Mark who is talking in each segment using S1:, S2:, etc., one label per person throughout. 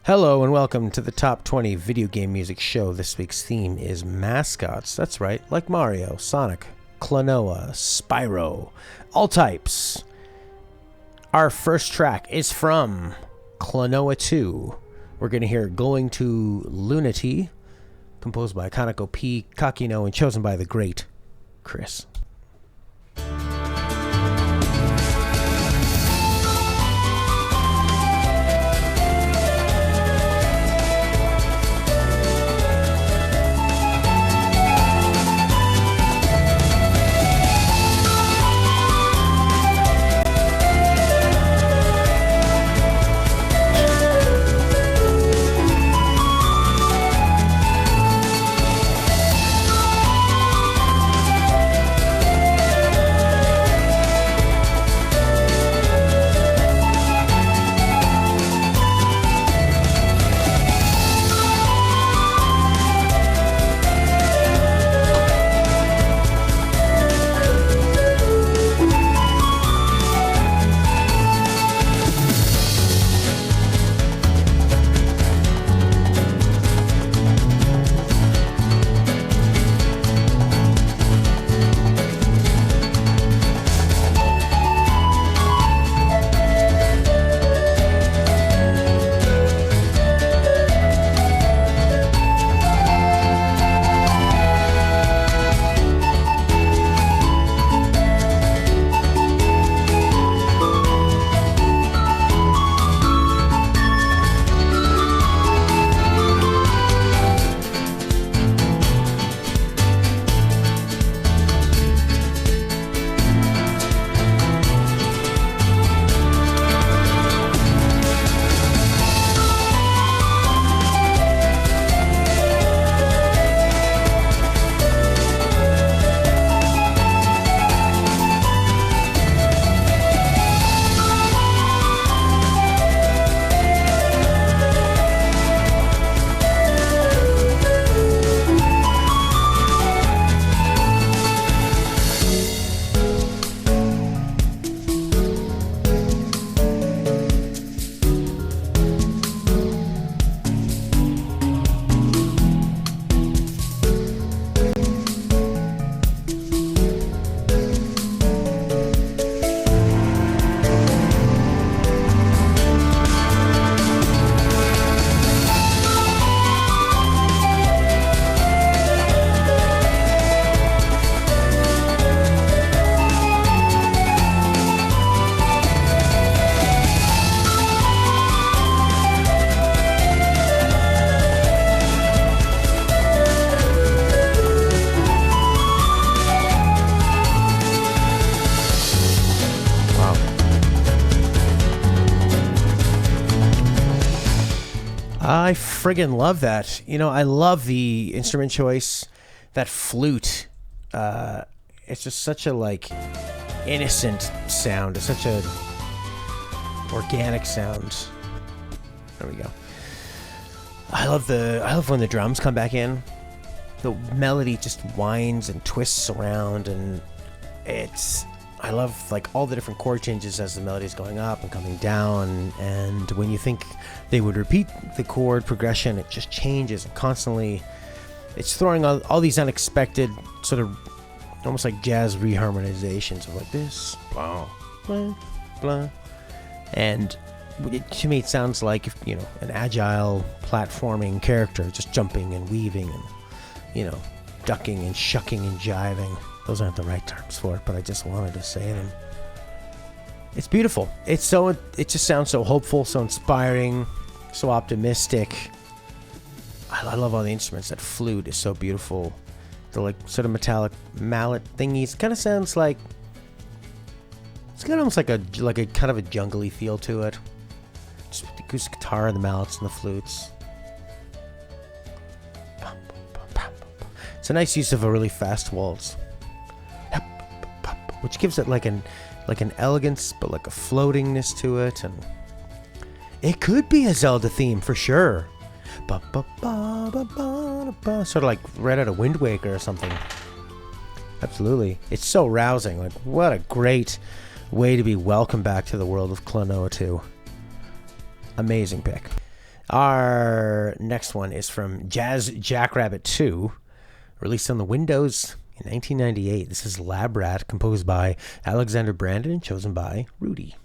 S1: Hello and welcome to the Top 20 Video Game Music Show. This week's theme is mascots. That's right, like Mario, Sonic, Klonoa, Spyro, all types. Our first track is from Klonoa 2. We're going to hear Going to Lunatea, composed by Kanako P, Kakino, and chosen by the great Kris. I friggin' love that. You know, I love the instrument choice. That flute. It's just such a, like, innocent sound. It's such a organic sound. There we go. I love when the drums come back in. The melody just winds and twists around, and I love, like, all the different chord changes as the melody is going up and coming down, and when you think they would repeat the chord progression, it just changes and constantly. It's throwing all these unexpected sort of almost like jazz reharmonizations of like this, blah, blah, blah. And to me, it sounds like, you know, an agile platforming character just jumping and weaving and, you know, ducking and shucking and jiving. Those aren't the right terms for it, but I just wanted to say them. It's beautiful. It just sounds so hopeful, so inspiring, so optimistic. I love all the instruments. That flute is so beautiful. The, like, sort of metallic mallet thingies. It kind of sounds like, it's got almost like a kind of a jungly feel to it. Just with the acoustic guitar and the mallets and the flutes. It's a nice use of a really fast waltz, which gives it like an elegance, but like a floatingness to it, and it could be a Zelda theme for sure. Sort of like right out of Wind Waker or something. Absolutely. It's so rousing. Like, what a great way to be welcomed back to the world of Klonoa 2. Amazing pick. Our next one is from Jazz Jackrabbit 2, released on the Windows in 1998. This is Labrat, composed by Alexander Brandon and chosen by Rudi.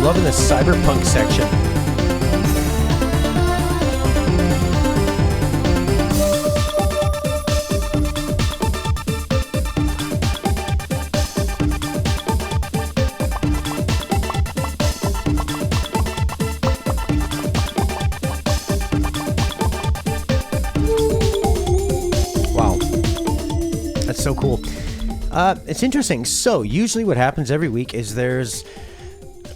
S1: Loving the cyberpunk section. Wow. That's so cool. It's interesting. So, usually what happens every week is there's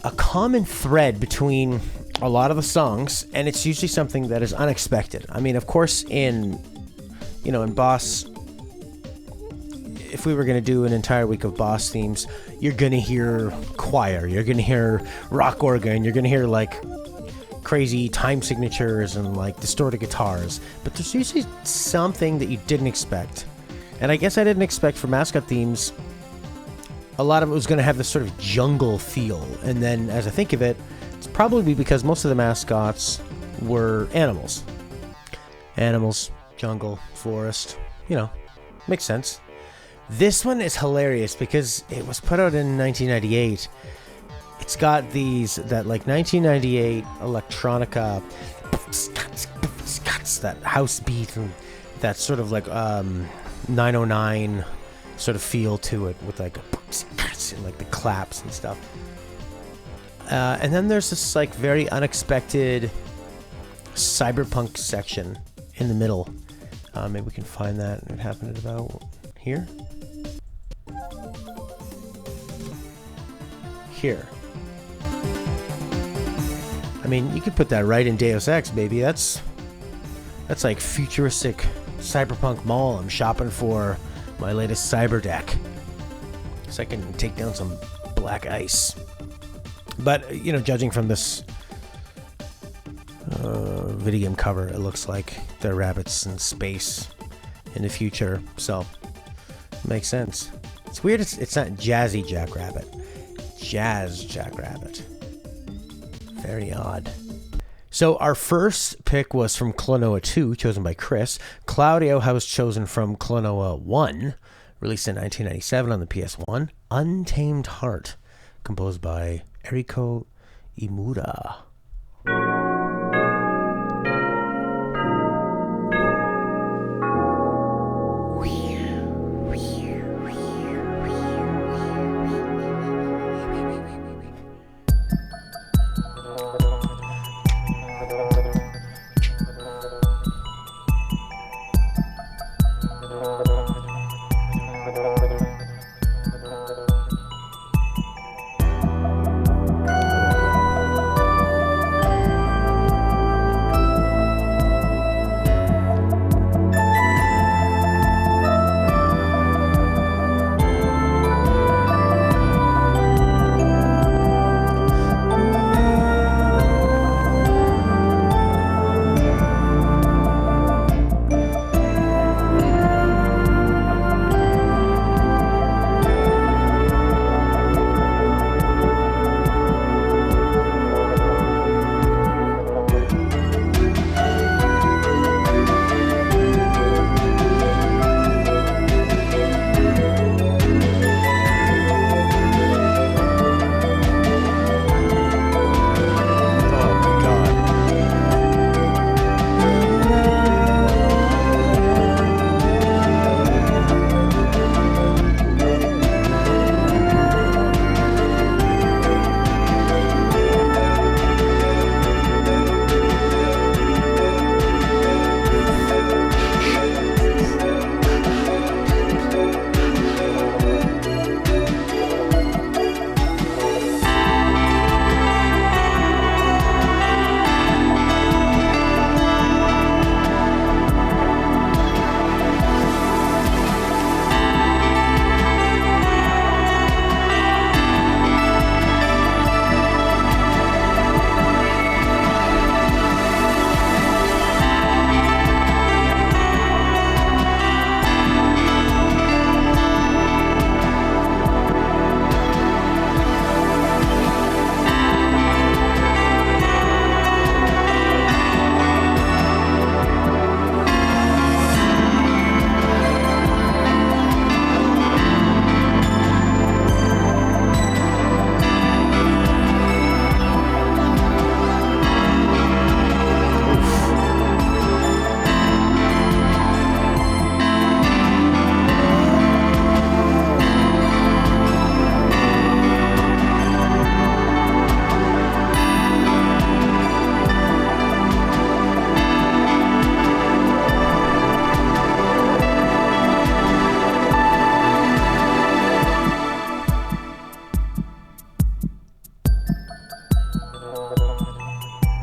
S1: a common thread between a lot of the songs, and it's usually something that is unexpected. I mean, of course, in Boss, if we were going to do an entire week of Boss themes, you're going to hear choir, you're going to hear rock organ, you're going to hear like crazy time signatures and like distorted guitars, but there's usually something that you didn't expect. And I guess I didn't expect for mascot themes a lot of it was going to have this sort of jungle feel. And then as I think of it, it's probably because most of the mascots were animals. Animals, jungle, forest, makes sense. This one is hilarious because it was put out in 1998. It's got that like 1998 electronica, that house beat and that sort of like 909 sort of feel to it with like and like the claps and stuff. And then there's this like very unexpected cyberpunk section in the middle. Maybe we can find that. It happened at about here. Here. I mean, you could put that right in Deus Ex, baby. That's like futuristic cyberpunk mall. I'm shopping for my latest cyber deck, so I can take down some black ice. But, judging from this video game cover, it looks like they're rabbits in space in the future, so it makes sense. It's weird it's not Jazzy Jackrabbit. Jazz Jackrabbit. Very odd. So our first pick was from Klonoa 2, chosen by Kris. Claudio was chosen from Klonoa 1, released in 1997 on the PS1. Untamed Heart, composed by Eriko Imura.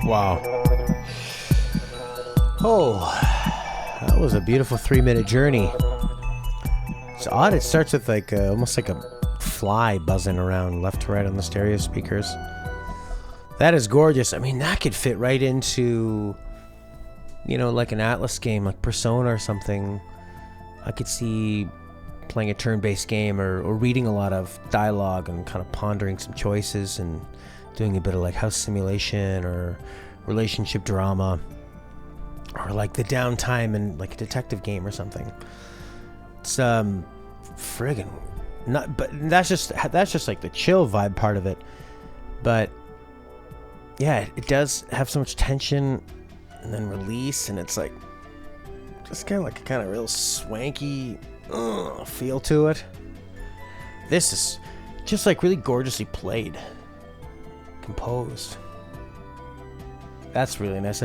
S1: Wow. Oh, that was a beautiful 3-minute journey. It's odd. It starts with like almost like a fly buzzing around left to right on the stereo speakers. That is gorgeous. I mean, that could fit right into, you know, like an Atlas game, like Persona or something. I could see playing a turn-based game or reading a lot of dialogue and kind of pondering some choices and doing a bit of like house simulation or relationship drama or like the downtime in like a detective game or something. It's friggin' not, but that's just like the chill vibe part of it. But yeah, it does have so much tension and then release, and it's like just kind of like a kind of real swanky feel to it. This is just like really gorgeously played, composed. That's really nice.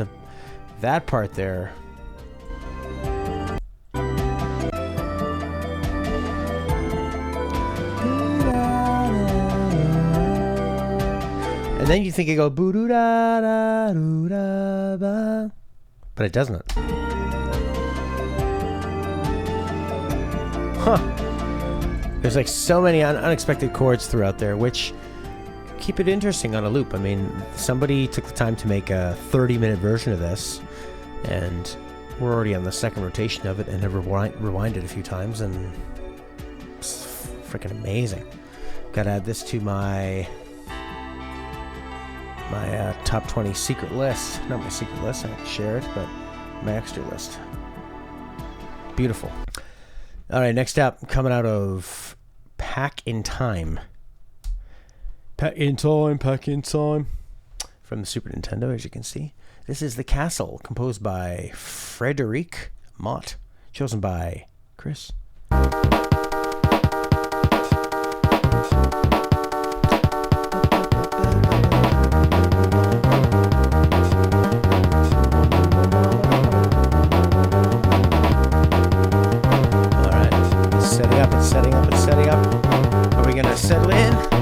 S1: That part there. And then you think it go boo doo da da doo da ba, but it doesn't. Huh. There's like so many unexpected chords throughout there, which keep it interesting on a loop. I mean, somebody took the time to make a 30-minute version of this, and we're already on the second rotation of it, and have rewinded a few times, and it's freaking amazing. Gotta add this to my top 20 secret list. Not my secret list, I have to share it, but my extra list. Beautiful. All right, next up, coming out of Pack in Time. Pack in Time. From the Super Nintendo, as you can see. This is The Castle, composed by Frédéric, Motte, chosen by Kris. It's setting up. Are we gonna settle in?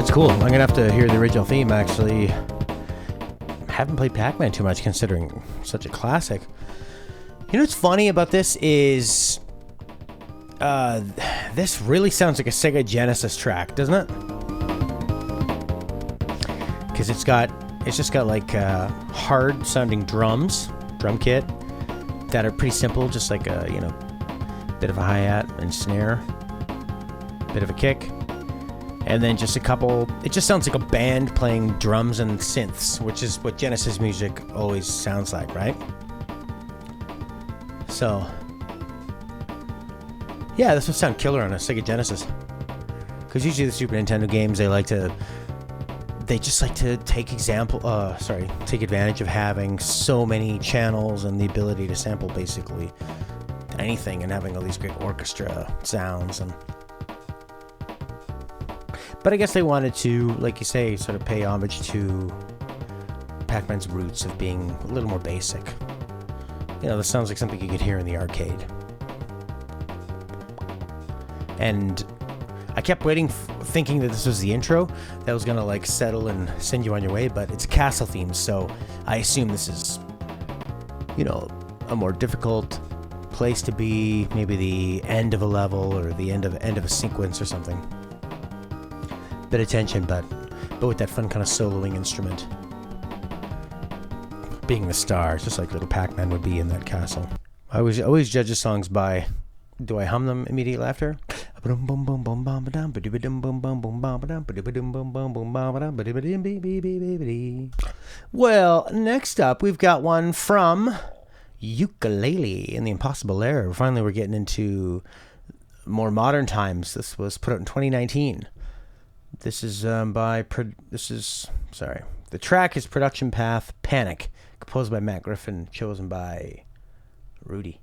S1: Cool. I'm gonna have to hear the original theme. Actually, haven't played Pac-Man too much, considering such a classic. You know what's funny about this is, this really sounds like a Sega Genesis track, doesn't it? Because it's just got like hard-sounding drums, drum kit that are pretty simple, just like a bit of a hi-hat and snare, bit of a kick. And then just a couple, it just sounds like a band playing drums and synths, which is what Genesis music always sounds like, right? So, yeah, this would sound killer on a Sega Genesis. Because usually the Super Nintendo games, they just like to take advantage of having so many channels and the ability to sample basically anything and having all these great orchestra sounds and... But I guess they wanted to, like you say, sort of pay homage to Pac-Man's roots of being a little more basic. You know, this sounds like something you could hear in the arcade. And I kept waiting, thinking that this was the intro that was gonna like settle and send you on your way, but it's a castle theme, so I assume this is, you know, a more difficult place to be, maybe the end of a level or the end of a sequence or something. Bit of tension, but with that fun kind of soloing instrument. Being the star, just like little Pac-Man would be in that castle. I always judge the songs by, do I hum them immediately after? Well, next up we've got one from Yooka-Laylee in the Impossible Lair. Finally, we're getting into more modern times. This was put out in 2019. This is the track is Production Path Panic, composed by Matt Griffin, chosen by Rudi.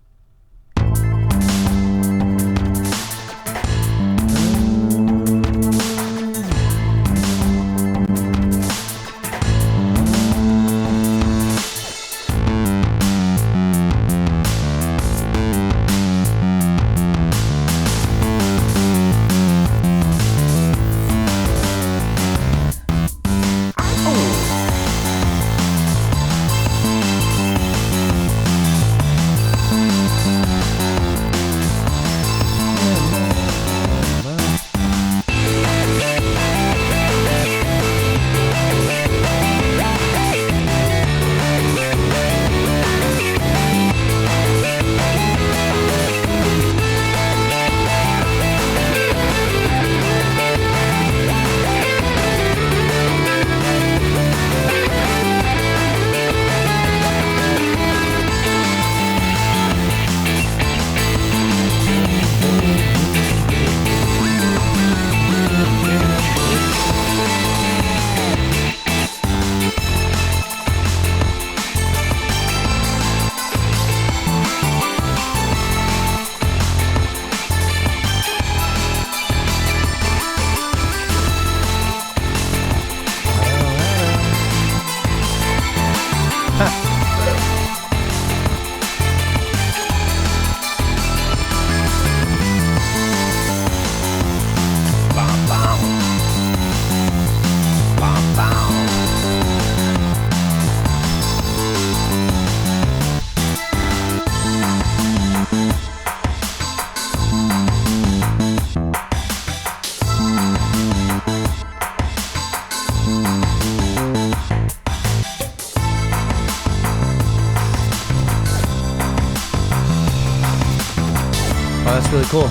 S1: Really cool.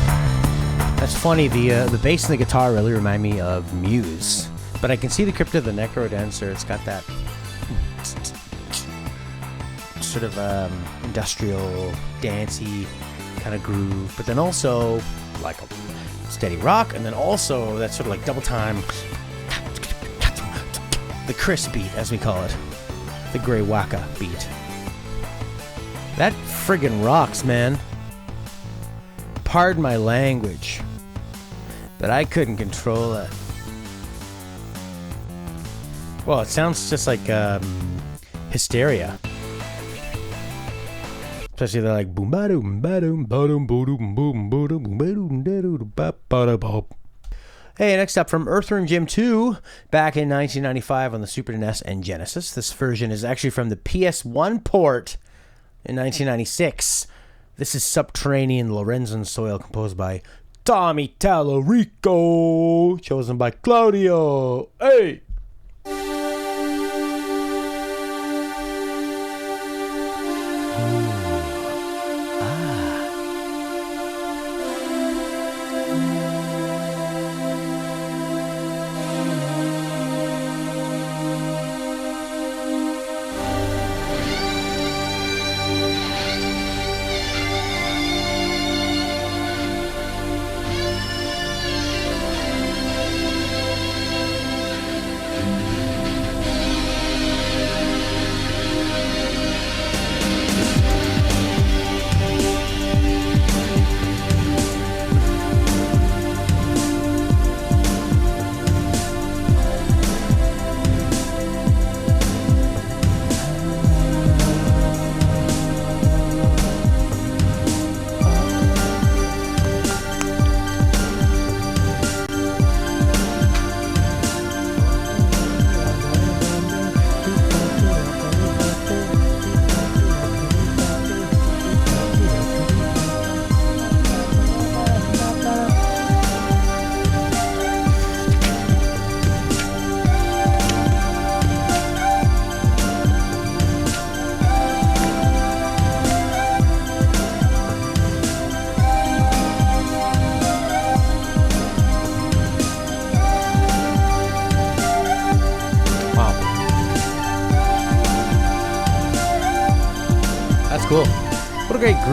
S1: That's funny. The bass and the guitar really remind me of Muse, but I can see the Crypt of the Necro Dancer. It's got that sort of industrial, dancey kind of groove, but then also like a steady rock, and then also that sort of like double time, the kris beat, as we call it, the Grey Waka beat. That friggin' rocks, man. Pardon my language, but I couldn't control it. Well, it sounds just like Hysteria. Especially they're like boom ba doom ba doom ba doom boom boom boom boom ba ba. Hey, next up from Earthworm Jim 2, back in 1995 on the Super NES and Genesis. This version is actually from the PS1 port in 1996. This is Subterranean Lorenzen Soil, composed by Tommy Tallarico, chosen by Claudio. Hey!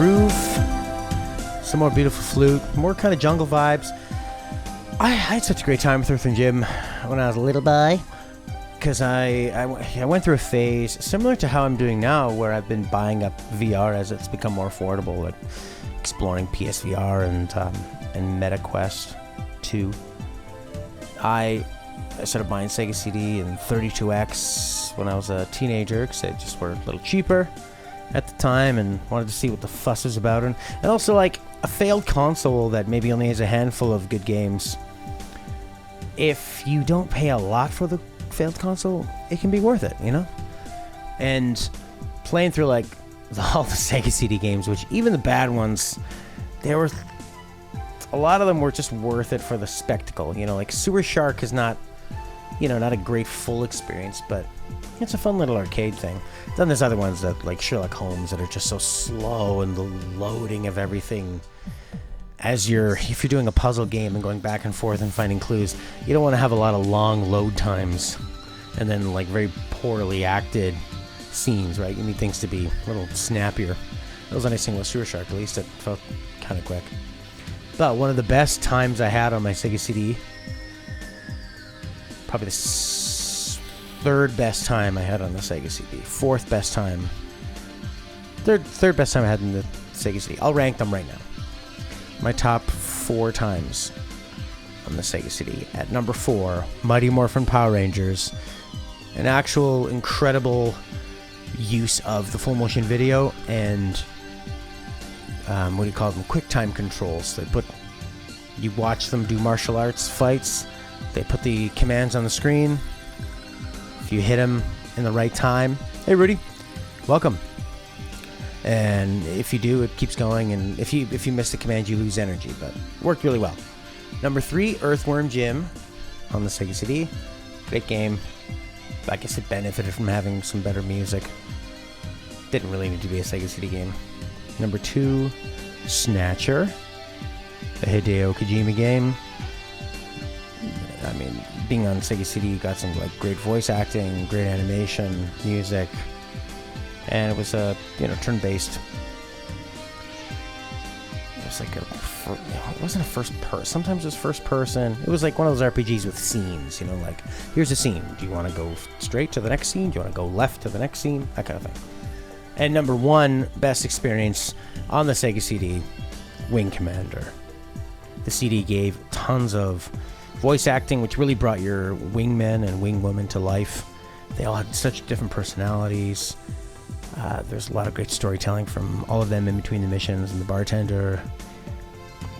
S1: groove, some more beautiful flute, more kind of jungle vibes. I had such a great time with Earthworm Jim when I was a little boy, because I went through a phase similar to how I'm doing now, where I've been buying up VR as it's become more affordable, like exploring PSVR and MetaQuest 2. I started buying Sega CD and 32X when I was a teenager, because they just were a little cheaper at the time, and wanted to see what the fuss was about. And also, like, a failed console that maybe only has a handful of good games. If you don't pay a lot for the failed console, it can be worth it, you know? And playing through, like, all the Sega CD games, which even the bad ones, a lot of them were just worth it for the spectacle, you know? Like, Sewer Shark is not, you know, not a great full experience, but it's a fun little arcade thing. Then there's other ones that, like Sherlock Holmes, that are just so slow, and the loading of everything if you're doing a puzzle game and going back and forth and finding clues, you don't want to have a lot of long load times and then, like, very poorly acted scenes, right? You need things to be a little snappier. That was a nice thing with Sewer Shark, at least it felt kind of quick. But one of the best times I had on my Sega CD, probably the third best time I had on the Sega CD, fourth best time, third best time I had in the Sega CD. I'll rank them right now. My top 4 times on the Sega CD. At number 4, Mighty Morphin Power Rangers. An actual incredible use of the full motion video and what do you call them? QuickTime controls. You watch them do martial arts fights. They put the commands on the screen. If you hit them in the right time, hey Rudi, welcome. And if you do, it keeps going, and if you miss the command, you lose energy, but it worked really well. Number 3, Earthworm Jim on the Sega CD. Great game. I guess it benefited from having some better music. Didn't really need to be a Sega CD game. Number 2, Snatcher, the Hideo Kojima game. I mean, being on Sega CD, you got some, like, great voice acting, great animation, music. And it was a, turn-based. It was like it wasn't a first person. Sometimes it was first person. It was like one of those RPGs with scenes, like, here's a scene. Do you want to go straight to the next scene? Do you want to go left to the next scene? That kind of thing. And number 1, best experience on the Sega CD, Wing Commander. The CD gave tons of voice acting, which really brought your wingmen and wingwomen to life. They all had such different personalities. There's a lot of great storytelling from all of them in between the missions, and the bartender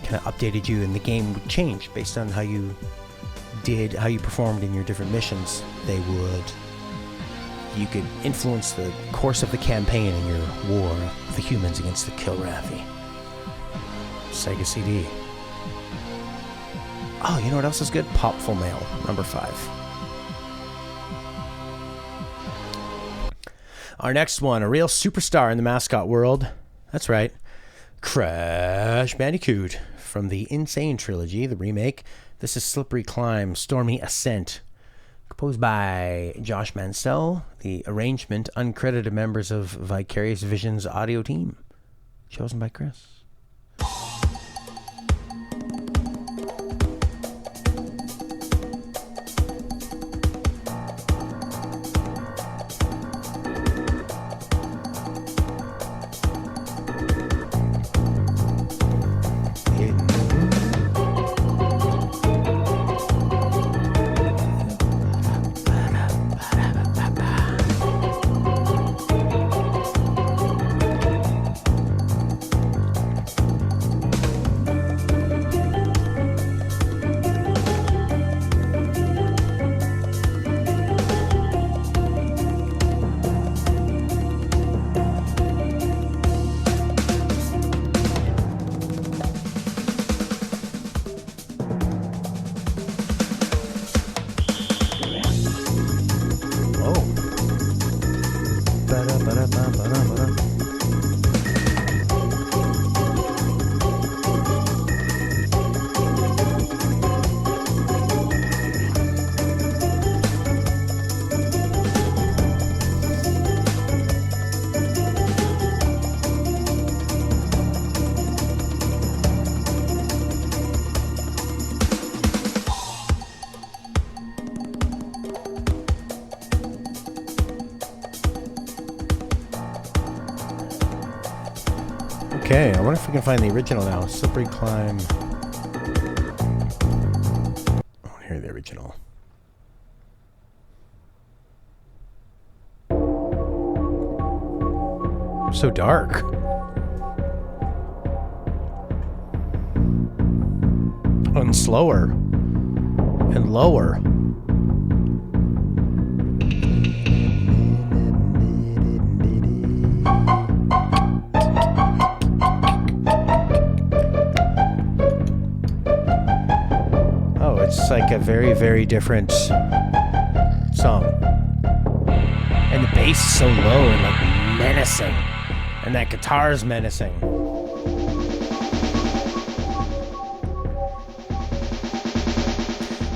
S1: kind of updated you, and the game would change based on how you performed in your different missions. You could influence the course of the campaign in your war with the humans against the Kilrathi. Sega CD. Oh, you know what else is good? Popful Mail, number 5. Our next one, a real superstar in the mascot world. That's right. Crash Bandicoot from the N.Sane Trilogy, the remake. This is Slippery Climb, Stormy Ascent. Composed by Josh Mancell. The arrangement, uncredited members of Vicarious Vision's audio team. Chosen by Kris. Okay, I wonder if we can find the original now. Slippery Climb. I want to hear the original. So dark. And slower. And lower. Oh, it's like a very, very different song. And the bass is so low and like menacing. And that guitar is menacing.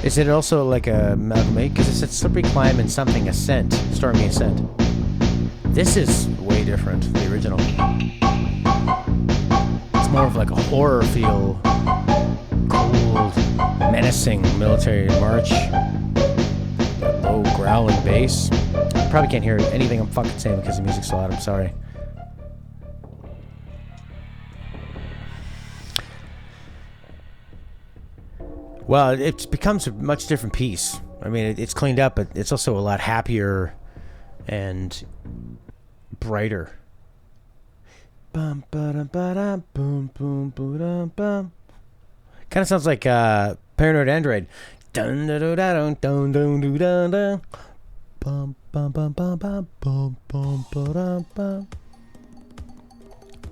S1: Is it also like a amalgamate? Because it said Slippery Climb and something Ascent, Stormy Ascent. This is way different, the original. It's more of like a horror feel. Cold, menacing military march. That low growling bass. Probably can't hear anything I'm fucking saying because the music's so loud, I'm sorry. Well, it becomes a much different piece. I mean, it's cleaned up, but it's also a lot happier and brighter. Bum ba ba da boom boom boom bum. Kind of sounds like Paranoid Android. Dun da da da dun dun dun dun dun. Bum bum bum bum bum bum bum ba bum.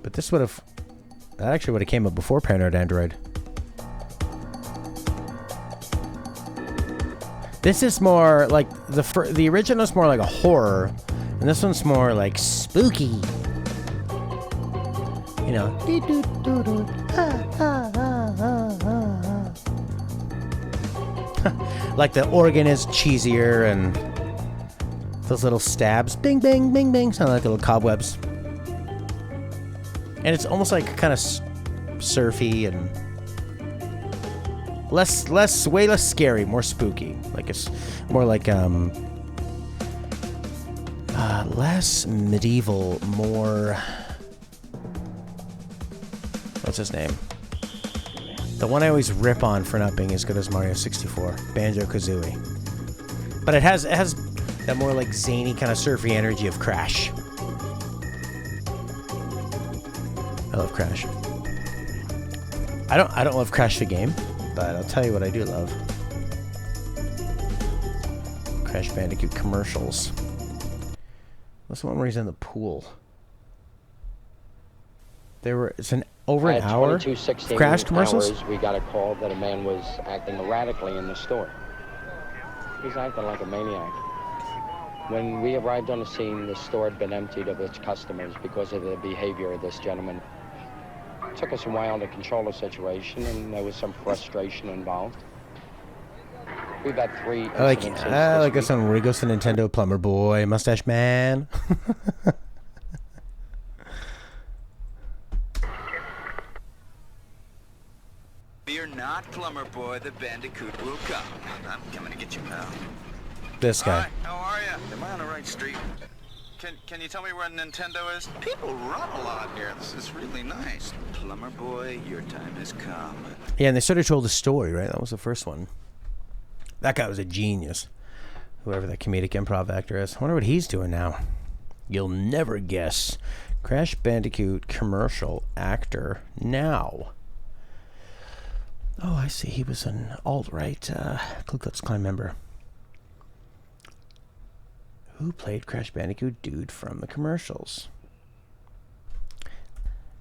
S1: But this that actually would have came up before Paranoid Android. This is more like the original's more like a horror, and this one's more like spooky. You know. Like the organ is cheesier and those little stabs, bing, bing, bing, bing, sound like little cobwebs. And it's almost like kind of surfy and way less scary, more spooky. Like it's more like less medieval, more. What's his name? The one I always rip on for not being as good as Mario 64, Banjo-Kazooie. But it has that more like zany kind of surfy energy of Crash. I love Crash. I don't love Crash the game, but I'll tell you what I do love. Crash Bandicoot commercials. What's the one where he's in the pool? It's over an hour of Crash commercials?
S2: We got a call that a man was acting erratically in the store. He's acting like a maniac. When we arrived on the scene, the store had been emptied of its customers because of the behavior of this gentleman. It took us a while to control the situation, and there was some frustration involved. We've had 3 incidents.
S1: I like this one where he goes to Nintendo, Plumber Boy, Mustache Man.
S3: Fear not, Plumber Boy, the Bandicoot will come. I'm coming to get you, pal.
S1: This guy.
S3: Hi, how are you? Am I on the right street? Can you tell me where Nintendo is? People run a lot here. This is really nice. Plumber Boy, your time has come.
S1: Yeah, and they sort of told a story, right? That was the first one. That guy was a genius. Whoever that comedic improv actor is. I wonder what he's doing now. You'll never guess. Crash Bandicoot commercial actor now. Oh, I see. He was an alt-right Ku Klux Klan member. Who played Crash Bandicoot dude from the commercials?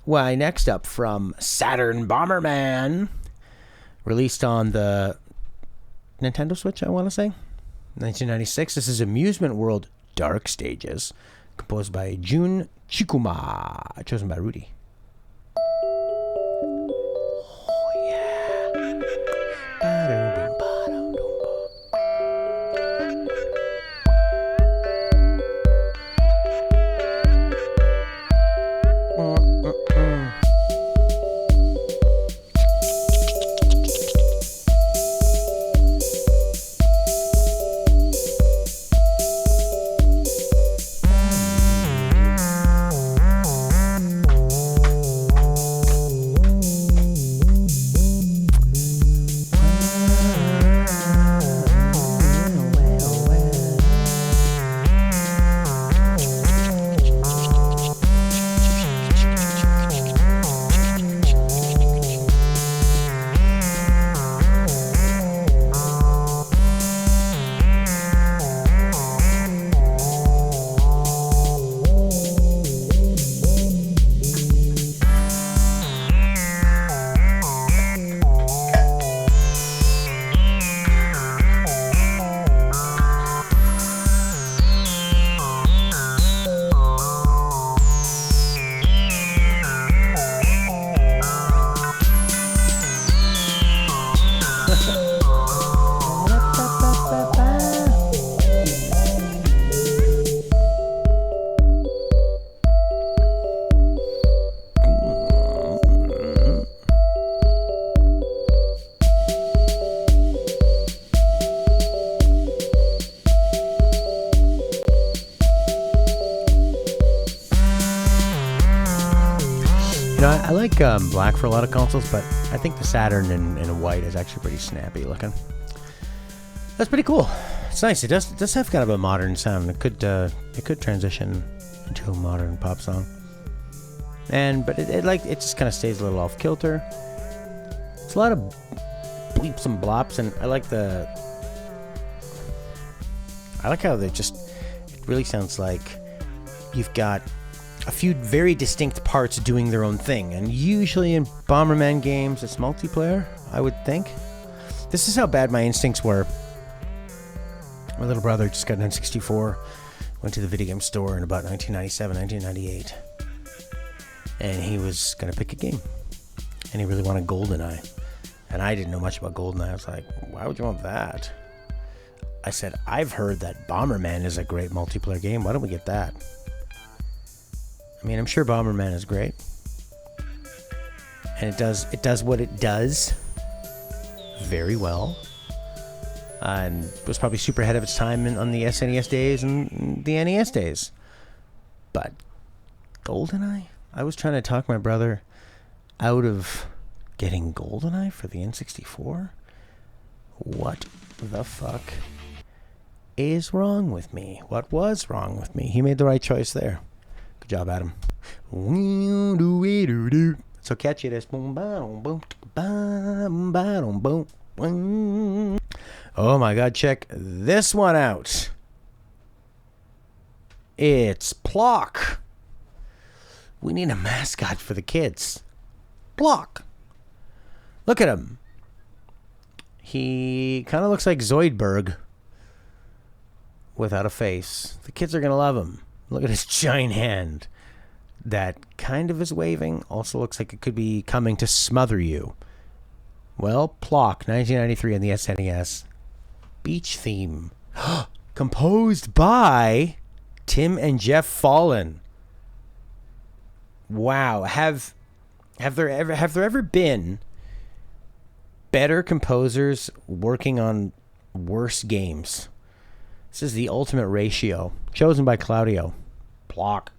S1: Well, next up from Saturn Bomberman. Released on the Nintendo Switch, I want to say. 1996. This is Amusement World Dark Stages. Composed by Jun Chikuma. Chosen by Rudi. I like black for a lot of consoles, but I think the Saturn in white is actually pretty snappy looking. That's pretty cool. It's nice. It does have kind of a modern sound. It could transition into a modern pop song. But it just kind of stays a little off kilter. It's a lot of bleeps and blops, and I like how it really sounds like you've got a few very distinct parts doing their own thing. And usually in Bomberman games, it's multiplayer, I would think. This is how bad my instincts were. My little brother just got an N64, went to the video game store in about 1997, 1998. And he was going to pick a game. And he really wanted GoldenEye. And I didn't know much about GoldenEye. I was like, why would you want that? I said, I've heard that Bomberman is a great multiplayer game. Why don't we get that? I mean, I'm sure Bomberman is great. And it does what it does very well. And was probably super ahead of its time on the SNES days and the NES days. But GoldenEye? I was trying to talk my brother out of getting GoldenEye for the N64? What the fuck is wrong with me? What was wrong with me? He made the right choice there. Good job, Adam. So catchy this. Oh my god, check this one out. It's Plock. We need a mascot for the kids. Plock. Look at him. He kind of looks like Zoidberg without a face. The kids are going to love him. Look at his giant hand that kind of is waving. Also looks like it could be coming to smother you. Well, Plock, 1993 on the SNES. Beach theme. Composed by Tim and Geoff Follin. Wow. Have there ever been better composers working on worse games? This is the ultimate ratio. Chosen by Claudio. Plock.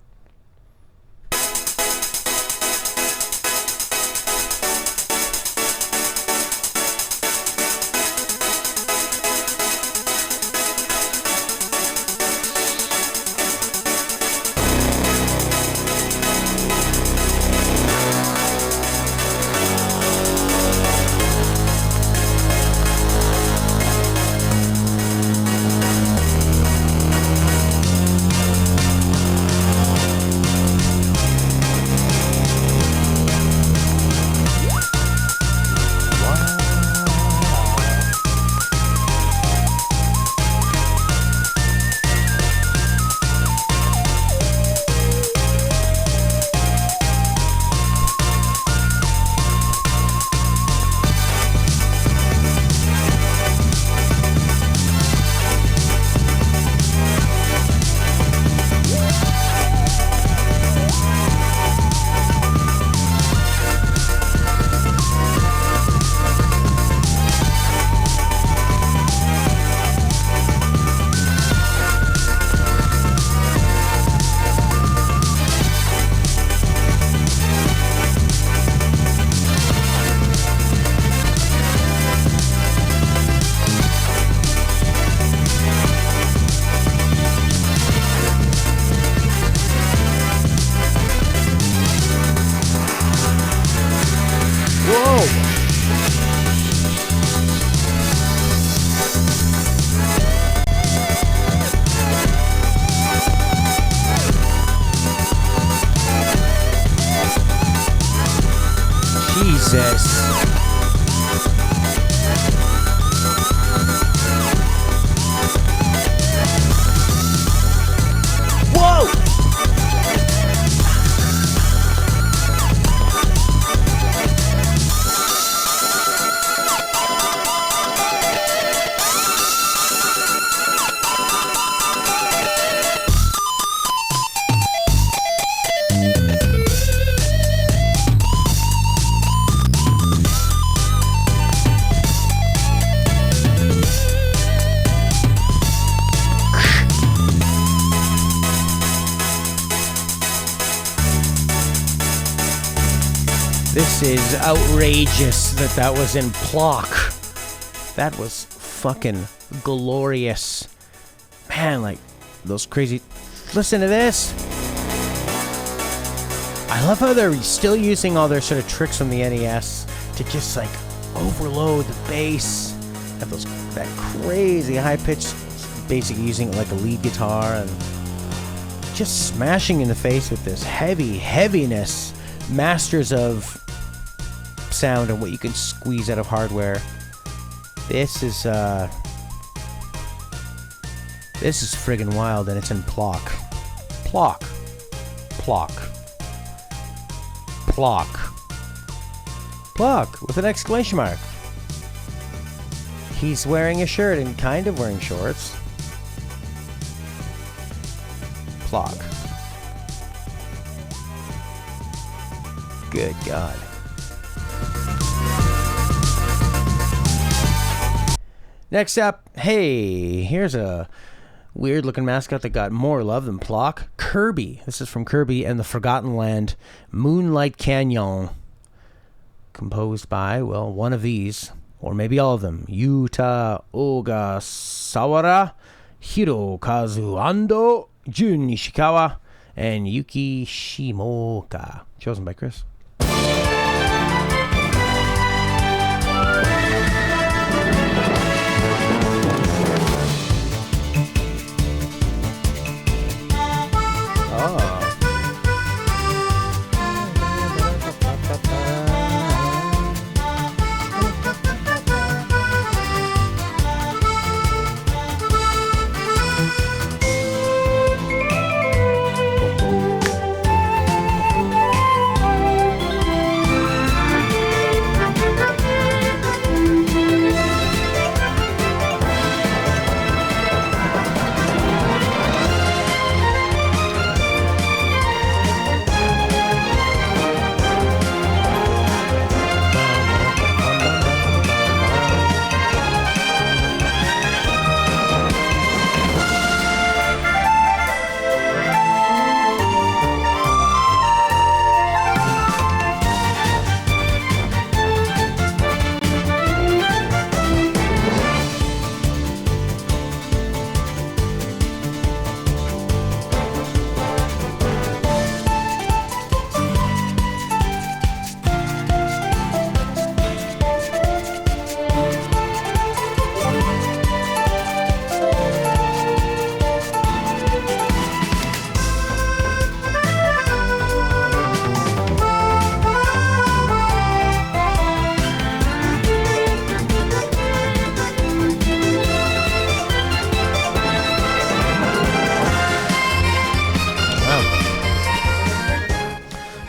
S1: is outrageous that was in Plock. That was fucking glorious. Man, like, those crazy... Listen to this. I love how they're still using all their sort of tricks from the NES to just, like, overload the bass. Have that crazy high-pitched, basically using it like a lead guitar, and just smashing in the face with this heaviness. Masters of sound and what you can squeeze out of hardware. This is friggin' wild, and it's in Plock. Plock. Plock. Plock. Plock with an exclamation mark. He's wearing a shirt and kind of wearing shorts. Plock. Good God. Next up, hey, here's a weird looking mascot that got more love than Plock. Kirby. This is from Kirby and the Forgotten Land. Moonlight Canyon. Composed by, well, one of these, or maybe all of them. Yuta Ogasawara, Hirokazu Ando, Jun Nishikawa, and Yuki Shimoka. Chosen by Chris.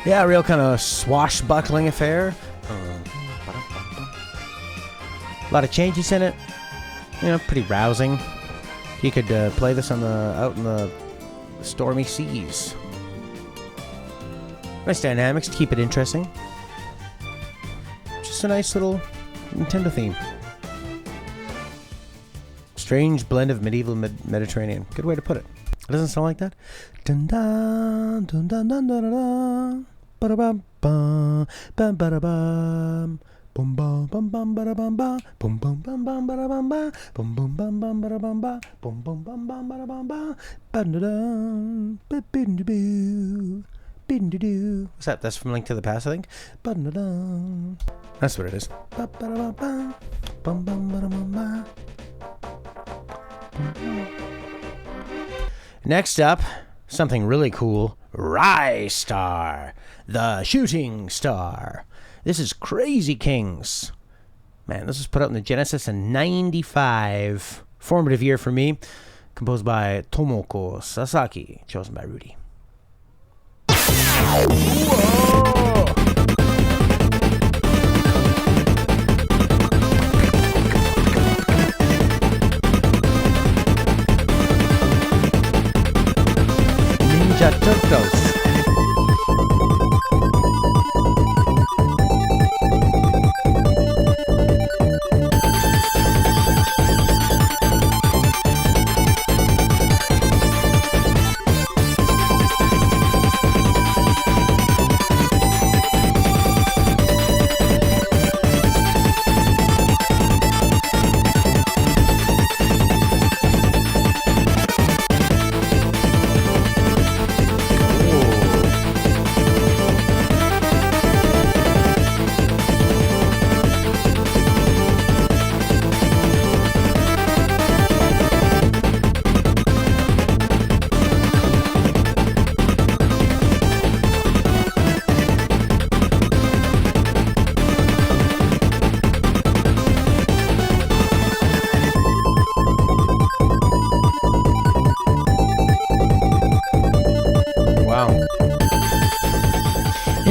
S1: Yeah, a real kind of swashbuckling affair. A lot of changes in it. You know, pretty rousing. You could play this on out in the stormy seas. Nice dynamics to keep it interesting. Just a nice little Nintendo theme. Strange blend of medieval Mediterranean. Good way to put it. It doesn't sound like that. Dun dun dun dun dun dun dun. Ba-da-bum bum bum ba-da-bum bum bum bum bum ba-da-bum ba bum bum bum bum ba-da-bum ba bum bum bum bum ba-da-bum ba bum bum bum bum ba-da-bum ba ba-da-dum ba-bing-da-boo bing-da-doo. What's that? That's from Link to the Past, I think. Ba-da-dum. That's what it is. Ba-ba-da-bum bum bum ba-da-bum ba. Next up, something really cool. Rai Star, the shooting star. This is Crazy Kings. Man, this was put out in the Genesis in 95. Formative year for me. Composed by Tomoko Sasaki. Chosen by Rudi. Whoa! Ninja Turtles.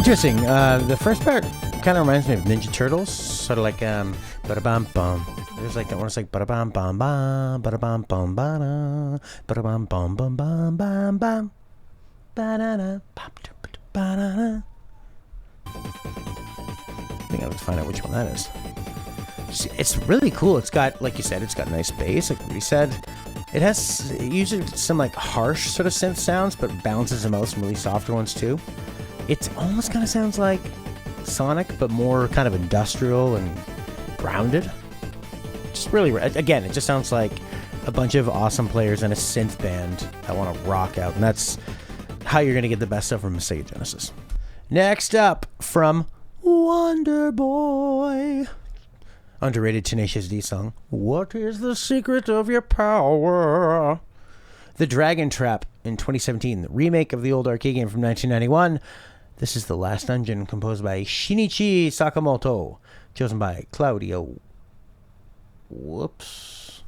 S1: Interesting. The first part kind of reminds me of Ninja Turtles. Sort of like, ba-da-bum-bum. There's like that one. It's like, ba-da-bum-bum-bum, ba-da-bum-bum-ba-da, ba-da-bum-bum-bum-bum-bum, ba-da-da, ba-da-da. I think I have to find out which one that is. It's really cool. It's got, like you said, it's got nice bass, like we said. It has usually some like harsh sort of synth sounds, but balances them out some really softer ones too. It almost kind of sounds like Sonic, but more kind of industrial and grounded. Just really, again, it just sounds like a bunch of awesome players and a synth band that want to rock out, and that's how you're going to get the best stuff from a Sega Genesis. Next up, from Wonder Boy. Underrated Tenacious D song. What is the secret of your power? The Dragon Trap in 2017, the remake of the old arcade game from 1991. This is The Last Dungeon, composed by Shinichi Sakamoto, chosen by Claudio. Whoops.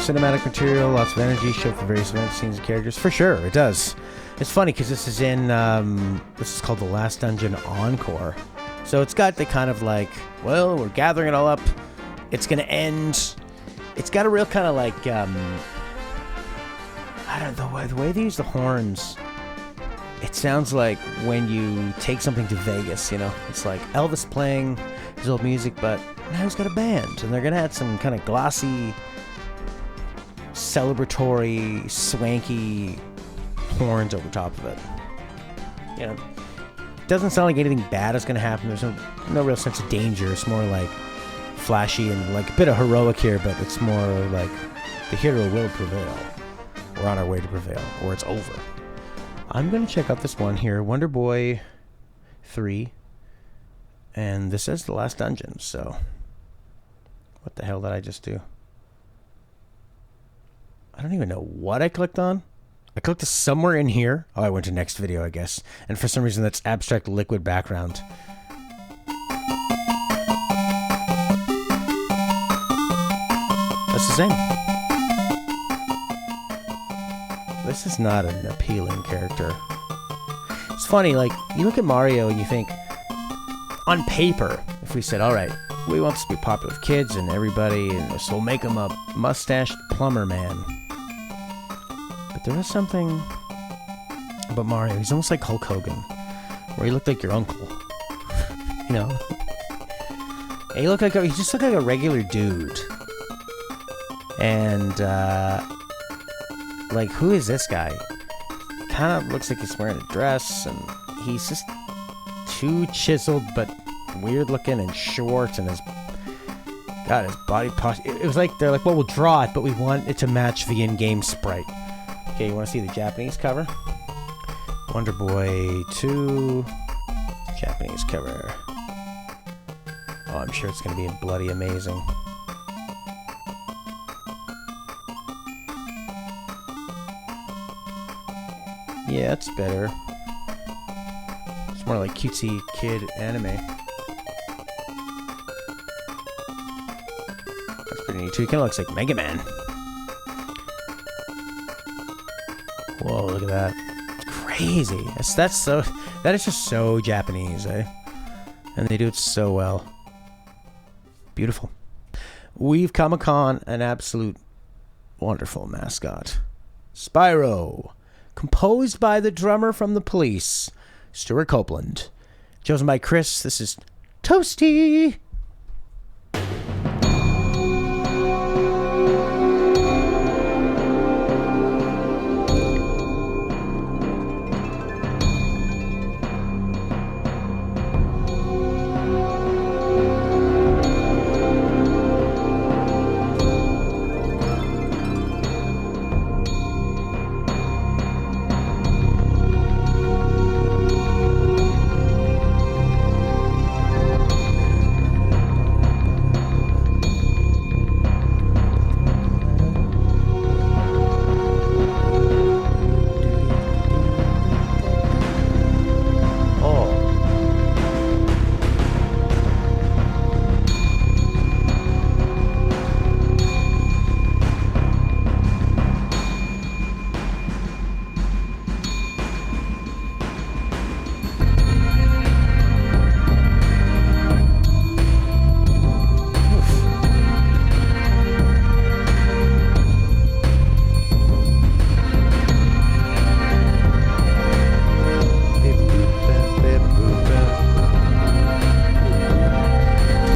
S1: Cinematic material, lots of energy, show for various events, scenes, and characters. For sure, it does. It's funny because this is in, this is called The Last Dungeon Encore. So it's got the kind of like, well, we're gathering it all up. It's going to end. It's got a real kind of like, I don't know, the way they use the horns, it sounds like when you take something to Vegas, you know? It's like Elvis playing his old music, but now he's got a band. And they're going to add some kind of glossy, celebratory, swanky horns over top of it. You know, it doesn't sound like anything bad is going to happen. There's no real sense of danger. It's more like flashy and like a bit of heroic here, but it's more like the hero will prevail. We're on our way to prevail, or it's over. I'm going to check out this one here, Wonder Boy 3, and this is The Last Dungeon, so what the hell did I just do? I don't even know what I clicked on. I clicked somewhere in here. Oh, I went to next video, I guess. And for some reason, that's abstract liquid background. That's the same. This is not an appealing character. It's funny, like, you look at Mario and you think, on paper, if we said, all right, we want this to be popular with kids and everybody, and so we'll make him a mustached plumber man. But there is something about Mario. He's almost like Hulk Hogan, where he looked like your uncle. You know? And he just looked like a regular dude. And, like, who is this guy? Kind of looks like he's wearing a dress, and he's just too chiseled, but weird looking and short, and his body posture. It was like they're like, well, we'll draw it, but we want it to match the in-game sprite. Okay, you want to see the Japanese cover? Wonder Boy 2 Japanese cover. Oh, I'm sure it's going to be bloody amazing. Yeah, it's better. It's more like cutesy kid anime. That's pretty neat too. It kind of looks like Mega Man. Whoa, look at that. It's crazy. That is just so Japanese, eh? And they do it so well. Beautiful. We've come upon an absolute wonderful mascot. Spyro. Composed by the drummer from The Police, Stuart Copeland. Chosen by Chris. This is Toasty.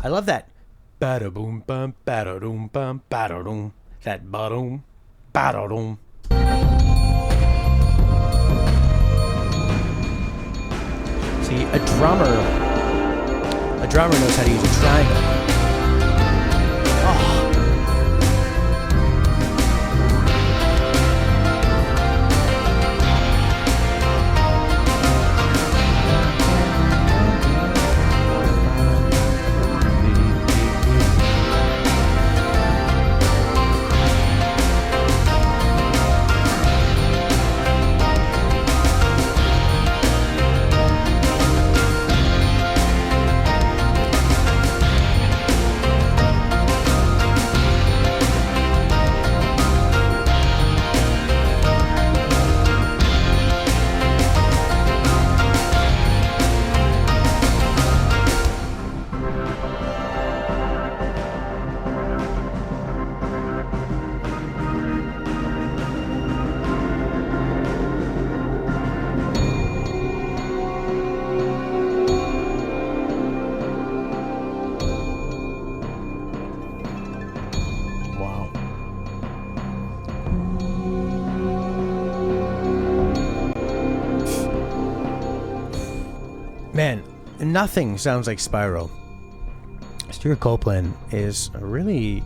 S1: Love that. Ba-da-boom bum ba-da-doom bum ba-da-doom. That ba-doom ba-da-doom. See, a drummer knows how to use a triangle. Oh. Man, nothing sounds like Spyro. Stuart Copeland is a really,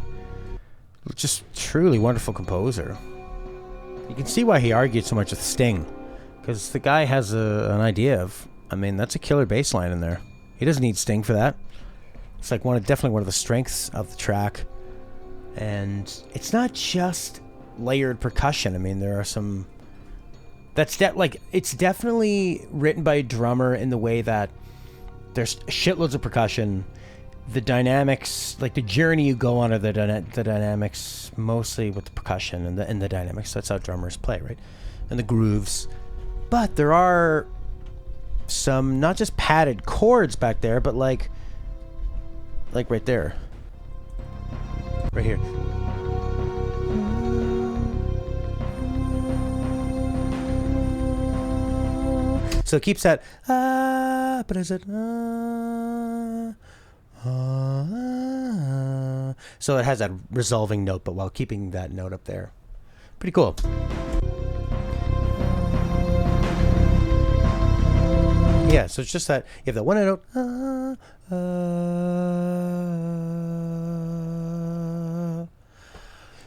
S1: just truly wonderful composer. You can see why he argued so much with Sting, because the guy has an idea of, I mean, that's a killer bass line in there. He doesn't need Sting for that. It's like definitely one of the strengths of the track. And it's not just layered percussion. I mean, there are some... it's definitely written by a drummer in the way that there's shitloads of percussion. The dynamics, like the journey you go on, are the dynamics mostly with the percussion and the dynamics. That's how drummers play, right? And the grooves. But there are some not just padded chords back there, but like right there, right here. So it keeps that, but is it, so it has that resolving note, but while keeping that note up there. Pretty cool. Yeah, so it's just that you have that one note.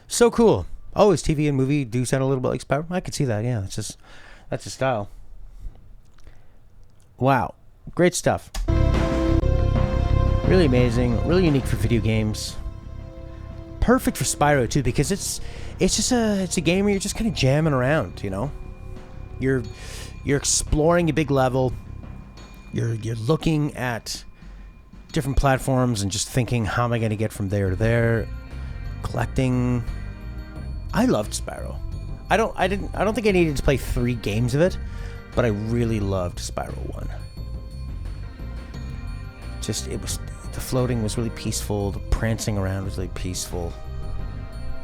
S1: So cool. Oh, his TV and movie do sound a little bit like Spyro. I could see that. Yeah, that's his style. Wow, great stuff. Really amazing. Really unique for video games. Perfect for Spyro too, because it's a game where you're just kind of jamming around. You know, you're exploring a big level. You're looking at different platforms and just thinking, how am I going to get from there to there? Collecting. I loved Spyro. I don't think I needed to play 3 games of it, but I really loved Spyro 1. Just the floating was really peaceful, the prancing around was really peaceful.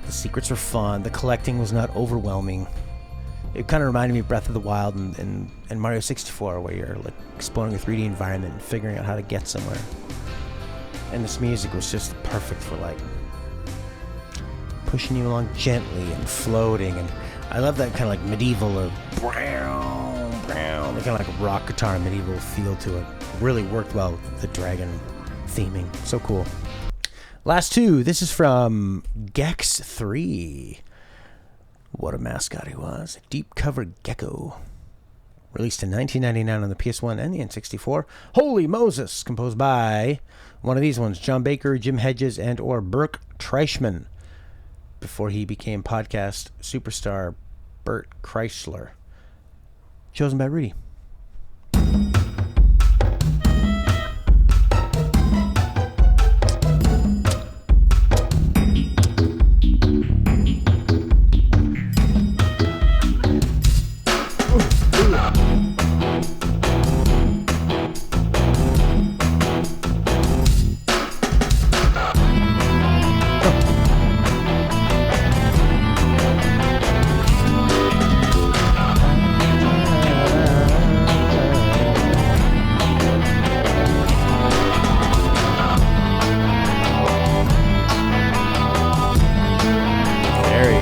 S1: The secrets were fun, the collecting was not overwhelming. It kind of reminded me of Breath of the Wild and Mario 64, where you're like exploring a 3D environment and figuring out how to get somewhere. And this music was just perfect for like pushing you along gently and floating, and I love that kind of like medieval or kind of like a rock guitar medieval feel to it. Really worked well with the dragon theming. So cool. Last 2. This is from Gex 3. What a mascot he was. A deep cover gecko. Released in 1999 on the PS1 and the N64. Holy Moses! Composed by one of these ones, John Baker, Jim Hedges, and or Burke Treichman, before he became podcast superstar Bert Kreischer. Chosen by Rudi.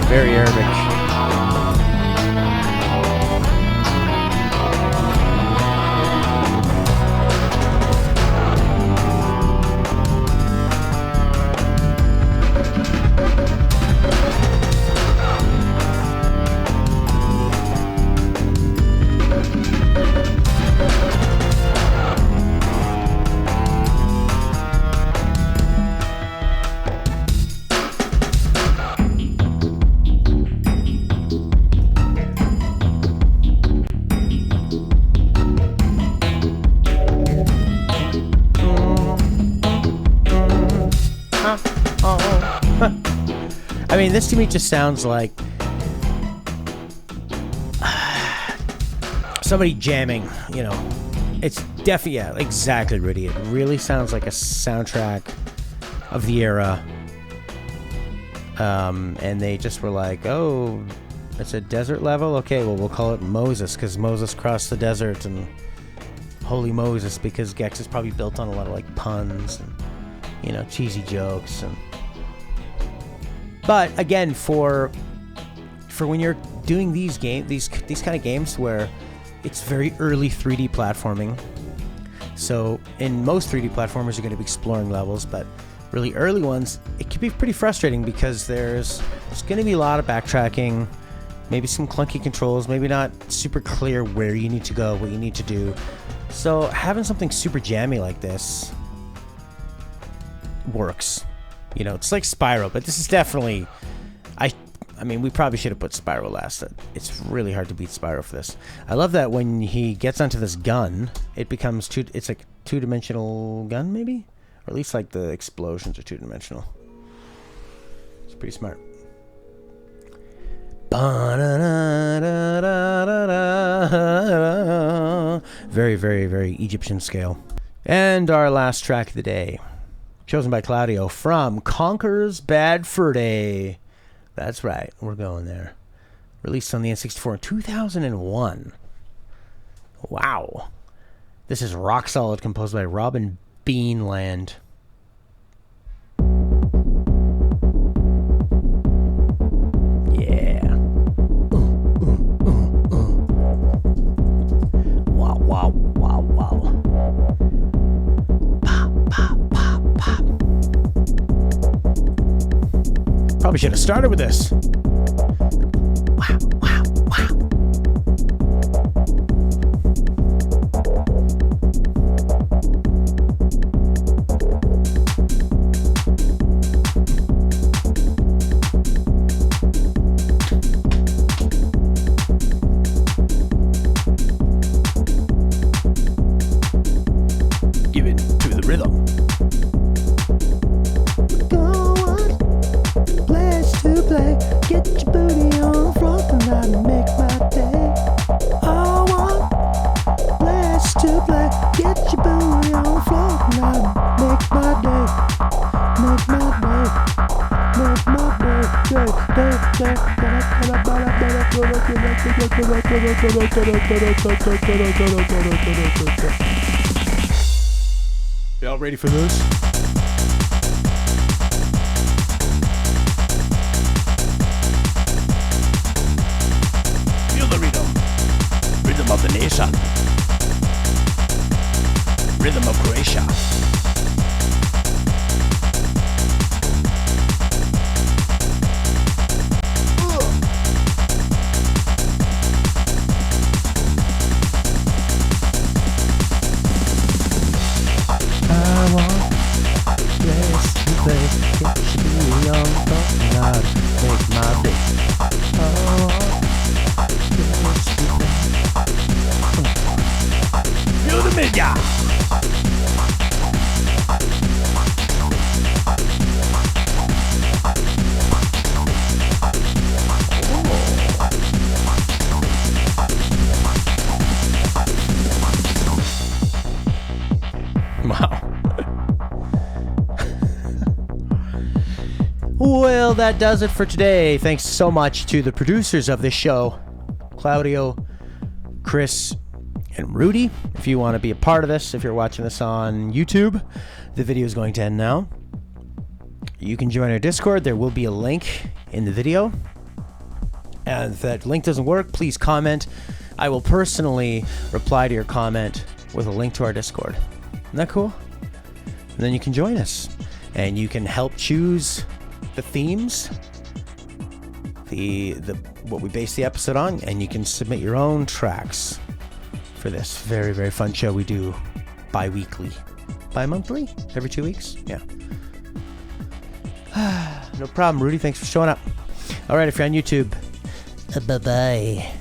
S1: Very Arabic. I mean, this to me just sounds like somebody jamming, you know. It's definitely, yeah, exactly, Rudi. It really sounds like a soundtrack of the era. And they just were like, oh, it's a desert level? Okay, well, we'll call it Moses, because Moses crossed the desert, and Holy Moses, because Gex is probably built on a lot of, like, puns and, you know, cheesy jokes. But again, for when you're doing these kind of games where it's very early 3D platforming. So in most 3D platformers, you're going to be exploring levels, but really early ones, it can be pretty frustrating because there's going to be a lot of backtracking, maybe some clunky controls, maybe not super clear where you need to go, what you need to do. So having something super jammy like this works. You know, it's like Spyro, but this is definitely... I mean, we probably should have put Spyro last. It's really hard to beat Spyro for this. I love that when he gets onto this gun, it becomes it's like two-dimensional gun, maybe? Or at least like the explosions are two-dimensional. It's pretty smart. Very, very, very Egyptian scale. And our last track of the day, chosen by Claudio, from Conker's Bad Fur Day. That's right, we're going there. Released on the N64 in 2001. Wow. This is rock solid, composed by Robin Beanland. Yeah. Wow, wow, wow, wow. We should have started with this. Wow, wow, wow. Give it to the rhythm. Get your booty on the floor tonight and make my day. I want blast to play. Get your booty on the floor tonight and make my day. Make my day. Make my day. Y'all ready for this? Rhythm of the nation. Rhythm of Croatia. I want place to play. Get your booty on the floor tonight. Make my day. I want place to play. Feel the media. Wow. Well, that does it for today. Thanks so much to the producers of this show, Claudio, Kris, and Rudi. If you want to be a part of this, if you're watching this on YouTube, the video is going to end now. You can join our Discord. There will be a link in the video. And if that link doesn't work, please comment. I will personally reply to your comment with a link to our Discord. Isn't that cool? And then you can join us. And you can help choose the themes, the what we base the episode on, and you can submit your own tracks for this very, very fun show we do bi-weekly. Bi-monthly? Every 2 weeks? Yeah. No problem, Rudi. Thanks for showing up. All right, if you're on YouTube, bye-bye.